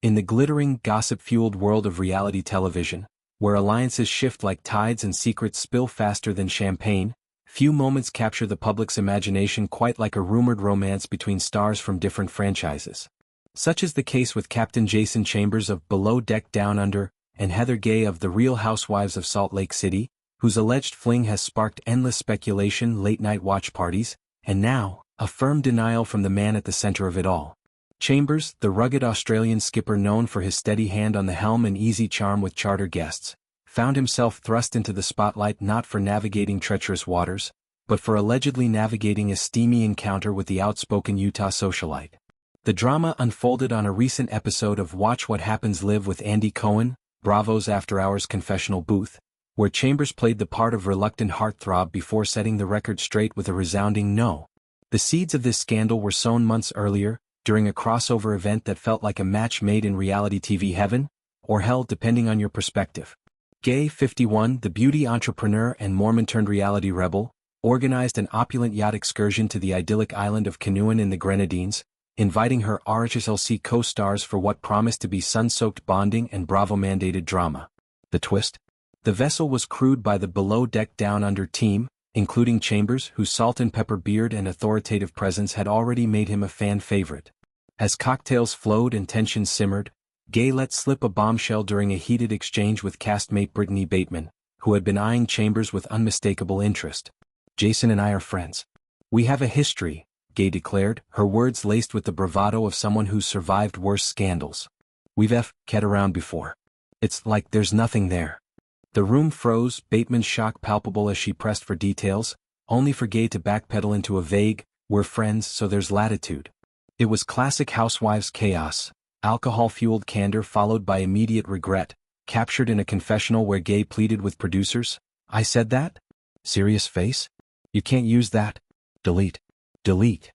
In the glittering, gossip-fueled world of reality television, where alliances shift like tides and secrets spill faster than champagne, few moments capture the public's imagination quite like a rumored romance between stars from different franchises. Such is the case with Captain Jason Chambers of Below Deck Down Under and Heather Gay of The Real Housewives of Salt Lake City, whose alleged fling has sparked endless speculation, late-night watch parties, and now, a firm denial from the man at the center of it all. Chambers, the rugged Australian skipper known for his steady hand on the helm and easy charm with charter guests, found himself thrust into the spotlight not for navigating treacherous waters, but for allegedly navigating a steamy encounter with the outspoken Utah socialite. The drama unfolded on a recent episode of Watch What Happens Live with Andy Cohen, Bravo's after-hours confessional booth, where Chambers played the part of reluctant heartthrob before setting the record straight with a resounding no. The seeds of this scandal were sown months earlier, during a crossover event that felt like a match made in reality TV heaven, or hell depending on your perspective. Gay, 51, the beauty entrepreneur and Mormon-turned-reality rebel, organized an opulent yacht excursion to the idyllic island of Canoan in the Grenadines, inviting her RHSLC co-stars for what promised to be sun-soaked bonding and Bravo-mandated drama. The twist? The vessel was crewed by the Below Deck Down Under team, including Chambers, whose salt and pepper beard and authoritative presence had already made him a fan favorite. As cocktails flowed and tensions simmered, Gay let slip a bombshell during a heated exchange with castmate Brittany Bateman, who had been eyeing Chambers with unmistakable interest. "Jason and I are friends. We have a history," Gay declared, her words laced with the bravado of someone who's survived worse scandals. "We've ket around before. It's like there's nothing there." The room froze, Bateman's shock palpable as she pressed for details, only for Gay to backpedal into a vague, "We're friends so there's latitude." It was classic housewives chaos, alcohol-fueled candor followed by immediate regret, captured in a confessional where Gay pleaded with producers, "I said that? Serious face? You can't use that. Delete. Delete."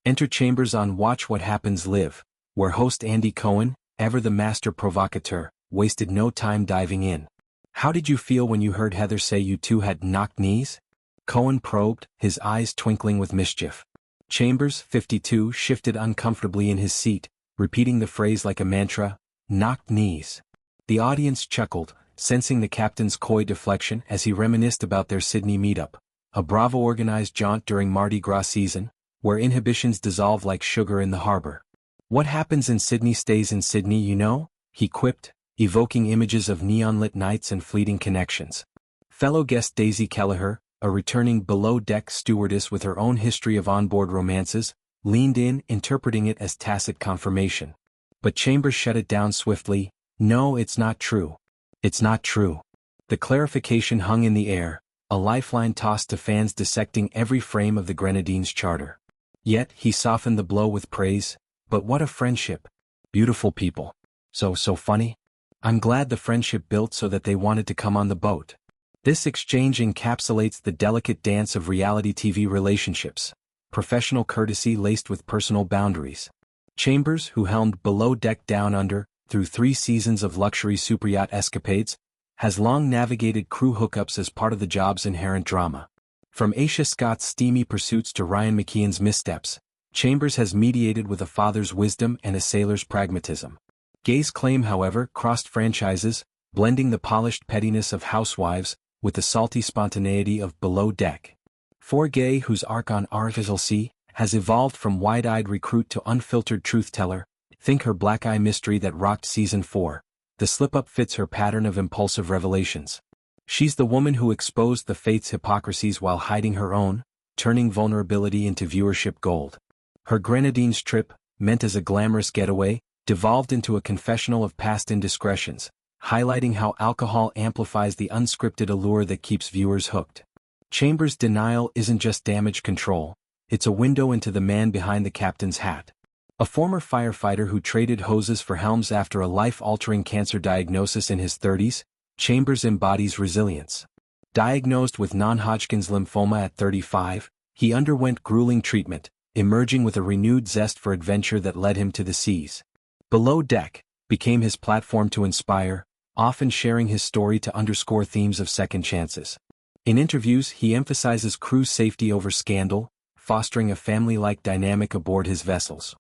Enter Chambers on Watch What Happens Live, where host Andy Cohen, ever the master provocateur, wasted no time diving in. "How did you feel when you heard Heather say you two had knocked knees?" Cohen probed, his eyes twinkling with mischief. Chambers, 52, shifted uncomfortably in his seat, repeating the phrase like a mantra, "knocked knees." The audience chuckled, sensing the captain's coy deflection as he reminisced about their Sydney meetup, a Bravo-organized jaunt during Mardi Gras season, where inhibitions dissolve like sugar in the harbor. "What happens in Sydney stays in Sydney, you know," he quipped, evoking images of neon-lit nights and fleeting connections. Fellow guest Daisy Kelleher, a returning below-deck stewardess with her own history of onboard romances, leaned in, interpreting it as tacit confirmation. But Chambers shut it down swiftly. "No, it's not true. It's not true." The clarification hung in the air, a lifeline tossed to fans dissecting every frame of the Grenadines charter. Yet, he softened the blow with praise. "But what a friendship. Beautiful people. So funny. I'm glad the friendship built so that they wanted to come on the boat." This exchange encapsulates the delicate dance of reality TV relationships, professional courtesy laced with personal boundaries. Chambers, who helmed Below Deck Down Under, through 3 seasons of luxury superyacht escapades, has long navigated crew hookups as part of the job's inherent drama. From Aisha Scott's steamy pursuits to Ryan McKeon's missteps, Chambers has mediated with a father's wisdom and a sailor's pragmatism. Gay's claim, however, crossed franchises, blending the polished pettiness of Housewives with the salty spontaneity of Below Deck. For Gay, whose arc on RHSLC has evolved from wide-eyed recruit to unfiltered truth-teller, think her black eye mystery that rocked season 4, the slip-up fits her pattern of impulsive revelations. She's the woman who exposed the faith's hypocrisies while hiding her own, turning vulnerability into viewership gold. Her Grenadines trip, meant as a glamorous getaway, devolved into a confessional of past indiscretions, highlighting how alcohol amplifies the unscripted allure that keeps viewers hooked. Chambers' denial isn't just damage control, it's a window into the man behind the captain's hat. A former firefighter who traded hoses for helms after a life-altering cancer diagnosis in his 30s, Chambers embodies resilience. Diagnosed with non-Hodgkin's lymphoma at 35, he underwent grueling treatment, emerging with a renewed zest for adventure that led him to the seas. Below Deck became his platform to inspire, often sharing his story to underscore themes of second chances. In interviews, he emphasizes crew safety over scandal, fostering a family-like dynamic aboard his vessels.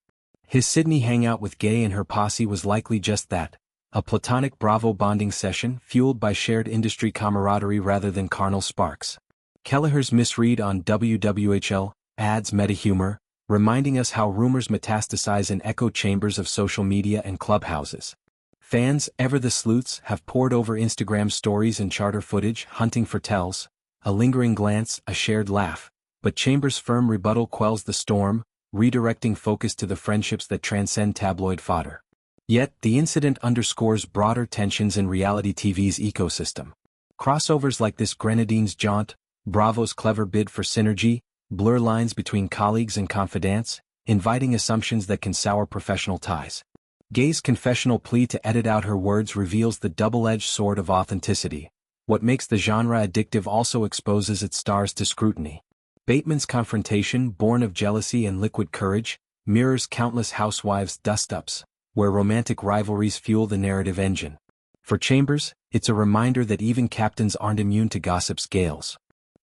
His Sydney hangout with Gay and her posse was likely just that, a platonic Bravo bonding session fueled by shared industry camaraderie rather than carnal sparks. Kelleher's misread on WWHL adds meta-humor, reminding us how rumors metastasize in echo chambers of social media and clubhouses. Fans, ever the sleuths, have pored over Instagram stories and charter footage, hunting for tells, a lingering glance, a shared laugh, but Chambers' firm rebuttal quells the storm, redirecting focus to the friendships that transcend tabloid fodder. Yet, the incident underscores broader tensions in reality TV's ecosystem. Crossovers like this Grenadine's jaunt, Bravo's clever bid for synergy, blur lines between colleagues and confidants, inviting assumptions that can sour professional ties. Gay's confessional plea to edit out her words reveals the double-edged sword of authenticity. What makes the genre addictive also exposes its stars to scrutiny. Bateman's confrontation, born of jealousy and liquid courage, mirrors countless housewives' dust-ups, where romantic rivalries fuel the narrative engine. For Chambers, it's a reminder that even captains aren't immune to gossip's gales.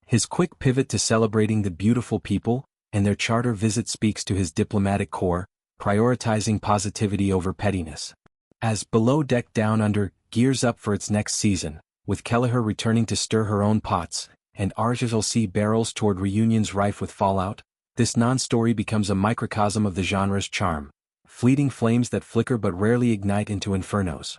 His quick pivot to celebrating the beautiful people and their charter visit speaks to his diplomatic core, prioritizing positivity over pettiness. As Below Deck Down Under gears up for its next season, with Kelleher returning to stir her own pots, and Argyle barrels toward reunions rife with fallout, this non-story becomes a microcosm of the genre's charm, fleeting flames that flicker but rarely ignite into infernos.